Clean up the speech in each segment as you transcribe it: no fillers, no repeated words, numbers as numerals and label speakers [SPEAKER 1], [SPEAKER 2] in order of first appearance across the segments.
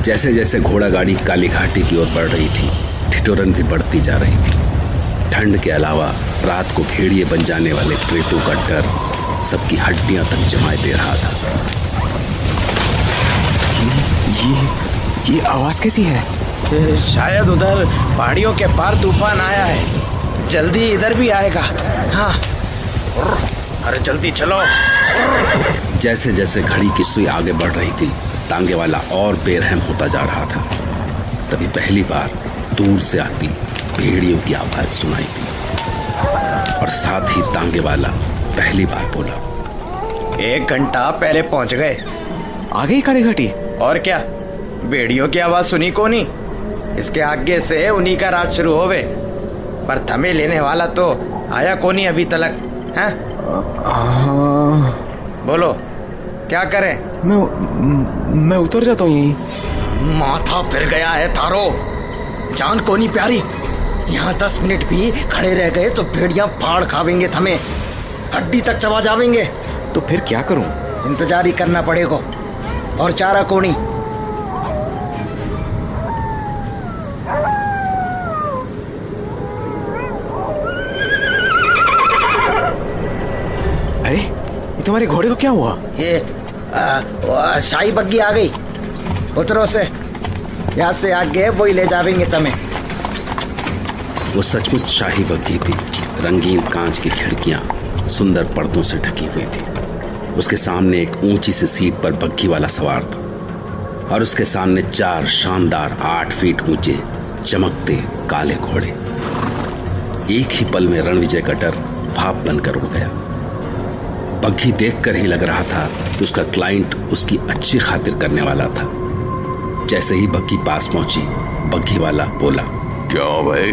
[SPEAKER 1] जैसे जैसे घोड़ा गाड़ी काली घाटी की ओर बढ़ रही थी, ठिठुरन भी बढ़ती जा रही थी। ठंड के अलावा रात को भेड़िए बन जाने वाले प्रेतों का डर सबकी हड्डियां तक जमाए दे रहा था।
[SPEAKER 2] ये आवाज कैसी है?
[SPEAKER 3] शायद उधर पहाड़ियों के पार तूफान आया है, जल्दी इधर भी आएगा। हाँ, अरे जल्दी चलो।
[SPEAKER 1] जैसे जैसे घड़ी की सुई आगे बढ़ रही थी, तांगे वाला और बेरहम होता जा रहा था। तभी पहली बार दूर से आती भेड़ियों की आवाज सुनाई दी और साथ ही तांगे वाला पहली बार बोला,
[SPEAKER 3] 1 घंटा पहले पहुंच गए।
[SPEAKER 2] आ गई काली घाटी?
[SPEAKER 3] और क्या, भेड़ियों की आवाज सुनी को नहीं, इसके आगे से उन्हीं का राज शुरू होवे। पर थमे लेने वाला तो आया को नहीं अभी तलक है? बोलो क्या करें?
[SPEAKER 2] मैं उतर जाता हूँ यहीं।
[SPEAKER 3] माथा फिर गया है थारो, जान को नहीं प्यारी। यहाँ 10 मिनट भी खड़े रह गए तो भेड़िया फाड़ खावेंगे, थमे हड्डी तक चबा जावेंगे।
[SPEAKER 2] तो फिर क्या करूं?
[SPEAKER 3] इंतजार ही करना पड़ेगा, और चारा कोनी।
[SPEAKER 2] अरे ये तुम्हारे घोड़े को क्या हुआ?
[SPEAKER 3] ये शाही बग्गी आ गई, उतरो से, यहाँ से आगे वही ले जावेंगे तमें।
[SPEAKER 1] वो सचमुच शाही बग्गी थी। रंगीन कांच की खिड़कियां सुंदर पर्दों से ढकी हुई थी। उसके सामने एक ऊंची सी सीट पर बग्घी वाला सवार था और उसके सामने 4 शानदार 8 फीट ऊंचे चमकते काले घोड़े। एक ही पल में रणविजय का डर भाप बनकर उड़ गया। बग्घी देखकर ही लग रहा था कि उसका क्लाइंट उसकी अच्छी खातिर करने वाला था। जैसे ही बग्घी पास पहुंची, बग्घी वाला बोला,
[SPEAKER 4] क्या भाई,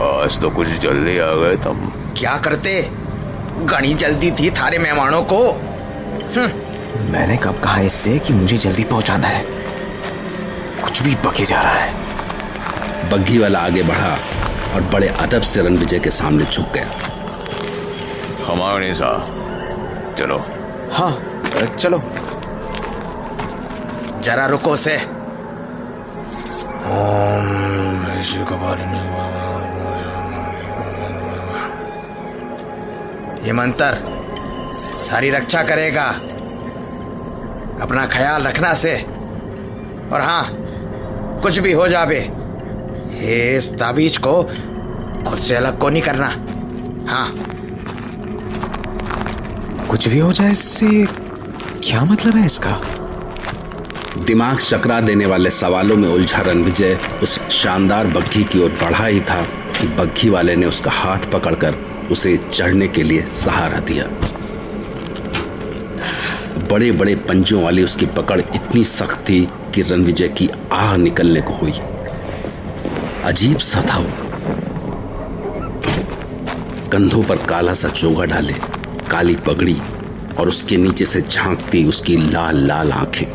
[SPEAKER 4] आज तो कुछ जल्दी आ गए तुम।
[SPEAKER 3] क्या करते, घनी जल्दी थी थारे मेहमानों को।
[SPEAKER 2] मैंने कब कहा इससे कि मुझे जल्दी पहुंचाना है? कुछ भी बके जा रहा है।
[SPEAKER 1] बग्घी वाला आगे बढ़ा और बड़े अदब से रणविजय के सामने झुक गया।
[SPEAKER 4] हमारे सा चलो।
[SPEAKER 2] हाँ चलो।
[SPEAKER 3] जरा रुको से। ये मंत्र सारी रक्षा करेगा, अपना ख्याल रखना से। और हाँ, कुछ भी हो जावे, इस ताबीज को खुद से अलग को नहीं करना। हाँ,
[SPEAKER 2] कुछ भी हो जाए इससे क्या मतलब है इसका?
[SPEAKER 1] दिमाग चकरा देने वाले सवालों में उलझा रणविजय उस शानदार बग्घी की ओर बढ़ा ही था कि बग्घी वाले ने उसका हाथ पकड़कर उसे चढ़ने के लिए सहारा दिया। बड़े बड़े पंजों वाली उसकी पकड़ इतनी सख्त थी कि रणविजय की आह निकलने को हुई। अजीब सा था वो। कंधों पर काला सा चोगा डाले, काली पगड़ी और उसके नीचे से झांकती उसकी लाल लाल आंखें।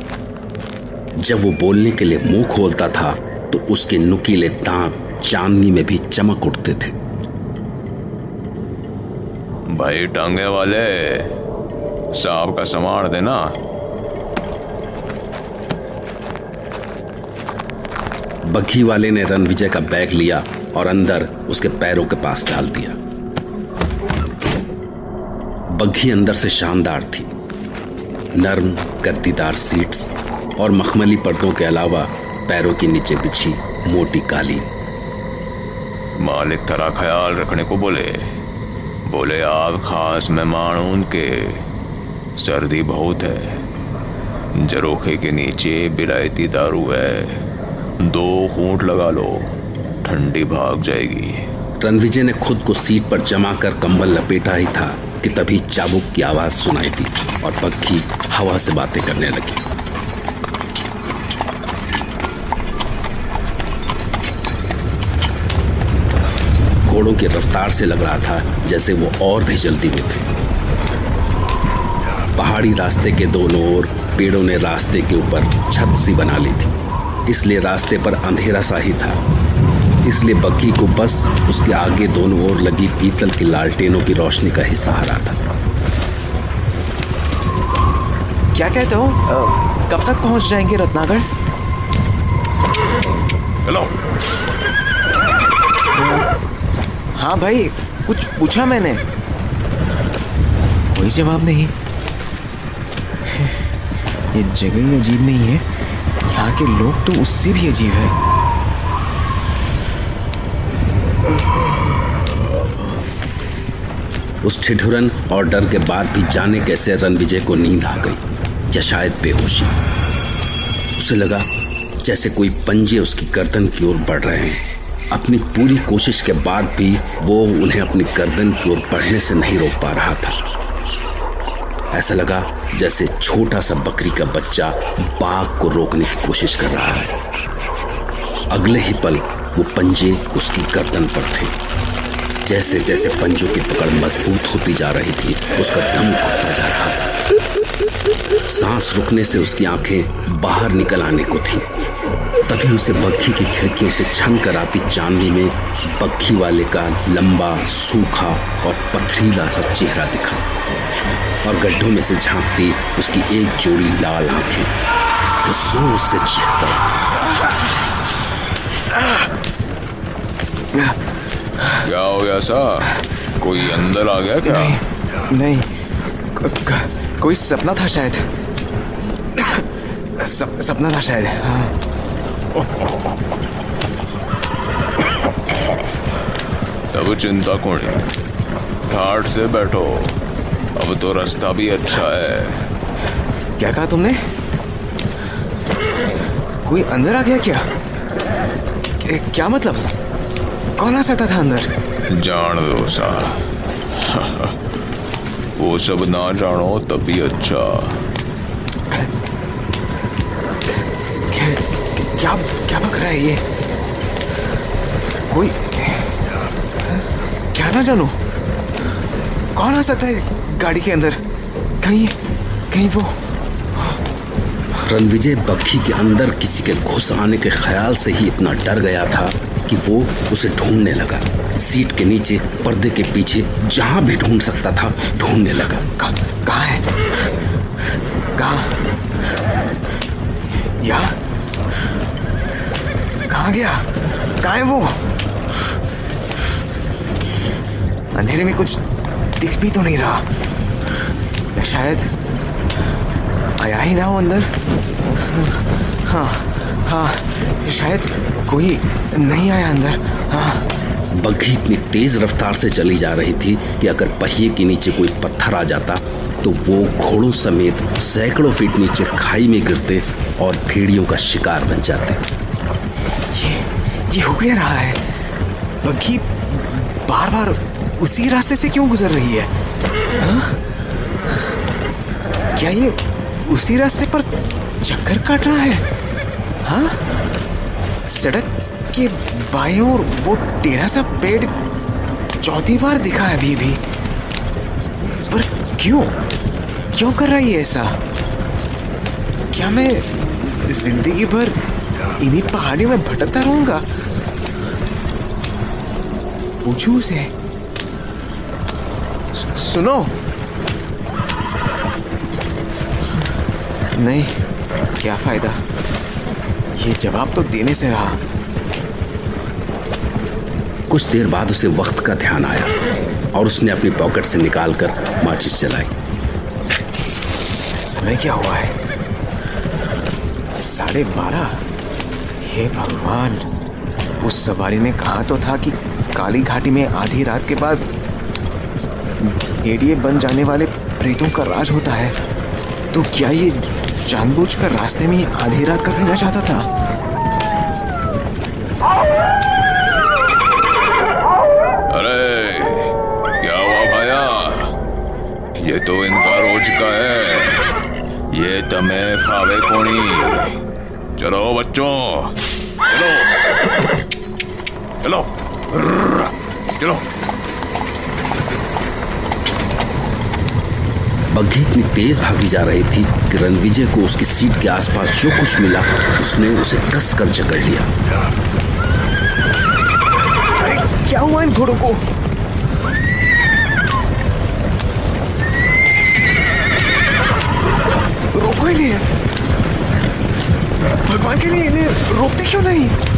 [SPEAKER 1] जब वो बोलने के लिए मुंह खोलता था तो उसके नुकीले दांत चांदनी में भी चमक उठते थे।
[SPEAKER 4] भाई टांगे वाले, सांप का संभाल देना।
[SPEAKER 1] बग्घी वाले ने रणविजय का बैग लिया और अंदर उसके पैरों के पास डाल दिया। बग्घी अंदर से शानदार थी। नर्म गद्दीदार सीट्स और मखमली पर्दों के अलावा पैरों के नीचे बिछी मोटी कालीन।
[SPEAKER 4] मालिक थोड़ा ख्याल रखने को बोले आप खास मेहमान उनके, सर्दी बहुत है, जरोखे के नीचे बिलायती दारू है, 2 घूंट लगा लो, ठंडी भाग जाएगी।
[SPEAKER 1] रणविजय ने खुद को सीट पर जमा कर कंबल लपेटा ही था कि तभी चाबुक की आवाज सुनाई दी और बग्घी हवा से बातें करने लगी। घोड़ों की रफ्तार से लग रहा था जैसे वो और भी जल्दी में थे। पहाड़ी रास्ते के दोनों ओर पेड़ों ने रास्ते के ऊपर छत सी बना ली थी, इसलिए रास्ते पर अंधेरा सा ही था। इसलिए बग्घी को बस उसके आगे दोनों ओर लगी पीतल की लालटेनों की रोशनी का ही सहारा था।
[SPEAKER 2] क्या कहते हो, कब तक पहुंच जाएंगे रत्नागढ़?
[SPEAKER 4] चलो।
[SPEAKER 2] हाँ भाई, कुछ पूछा मैंने, कोई जवाब नहीं। ये जगह ही अजीब नहीं है, यहाँ के लोग तो उससे भी अजीब है।
[SPEAKER 1] उस ठिठुरन और डर के बाद भी जाने कैसे रणविजय को नींद आ गई, या शायद बेहोशी। उसे लगा जैसे कोई पंजे उसकी गर्दन की ओर बढ़ रहे हैं। अपनी पूरी कोशिश के बाद भी वो उन्हें अपनी गर्दन की ओर बढ़ने से नहीं रोक पा रहा था। ऐसा लगा जैसे छोटा सा बकरी का बच्चा बाघ को रोकने की कोशिश कर रहा है। अगले ही पल वो पंजे उसकी गर्दन पर थे। जैसे जैसे पंजों की पकड़ मजबूत होती जा रही थी, उसका दम घुटता जा रहा था। सांस रुकने से उसकी आंखें बाहर निकल आने को थी। तभी उसे बग्घी की खिड़कियों से छन कर आती चांदनी में बग्घी वाले का लंबा, सूखा और पथरीला सा चेहरा दिखा, और गड्ढों में से झांकती उसकी एक जोड़ी लाल आंखें। तो जोर से चीख पड़ा।
[SPEAKER 4] क्या हो गया सा? कोई अंदर आ गया क्या?
[SPEAKER 2] नहीं, कोई सपना था शायद। सपना था शायद। हाँ।
[SPEAKER 4] तब चिंता कौन है, ठाठ से बैठो, अब तो रास्ता भी अच्छा है।
[SPEAKER 2] क्या कहा तुमने? कोई अंदर आ गया क्या? क्या मतलब? कौन आ सकता था अंदर?
[SPEAKER 4] जान दो सा। वो सब ना जानो तभी अच्छा।
[SPEAKER 2] क्या बक रहा है ये? कोई क्या ना जानू, कौन आ सकता है गाड़ी के अंदर? कहीं वो।
[SPEAKER 1] रणविजय बग्घी के अंदर किसी के घुस आने के ख्याल से ही इतना डर गया था कि वो उसे ढूंढने लगा। सीट के नीचे, पर्दे के पीछे, जहां भी ढूंढ सकता था ढूंढने लगा।
[SPEAKER 2] कहाँ है? कहाँ गया? कहाँ है वो? अंधेरे में कुछ दिख भी तो नहीं रहा। या शायद आया ही ना हो अंदर। हाँ, शायद कोई नहीं आया अंदर। हाँ।
[SPEAKER 1] बग्घी इतनी तेज रफ्तार से चली जा रही थी कि अगर पहिए के नीचे कोई पत्थर आ जाता तो वो घोड़ों समेत सैकड़ों फीट नीचे खाई में गिरते और भेड़ियों का शिकार बन जाते।
[SPEAKER 2] ये हो क्या रहा है? बग्घी बार बार उसी रास्ते से क्यों गुजर रही है? हाँ? क्या ये उसी रास्ते पर चक्कर काट रहा है? हाँ? सड़क के बाएं ओर वो टेढ़ा सा पेड़ चौथी बार दिखा है अभी भी। पर क्यों कर रही है ऐसा? क्या मैं जिंदगी भर इन्हीं पहाड़ियों में भटकता रहूंगा? पूछूं उसे। सुनो। नहीं, क्या फायदा, ये जवाब तो देने से रहा।
[SPEAKER 1] कुछ देर बाद उसे वक्त का ध्यान आया और उसने अपनी पॉकेट से निकालकर माचिस जलाई।
[SPEAKER 2] समय क्या हुआ है? 12:30। हे भगवान, उस सवारी ने कहा तो था कि काली घाटी में आधी रात के बाद भेड़िए बन जाने वाले प्रेतों का राज होता है। तो क्या ये जानबूझकर रास्ते में आधी रात कर देना चाहता था?
[SPEAKER 4] अरे क्या हुआ भाया? ये तो इनका रोज का है, ये तमें खावे कोनी। चलो बच्चों, चलो चलो।
[SPEAKER 1] बग्घी इतनी तेज भागी जा रही थी कि रणविजय को उसकी सीट के आसपास जो कुछ मिला उसने उसे कस कर जकड़ लिया।
[SPEAKER 2] अरे क्या हुआ इन घोड़ों को? रोको ही नहीं है। भगवान के लिए इन्हें रोकते क्यों नहीं?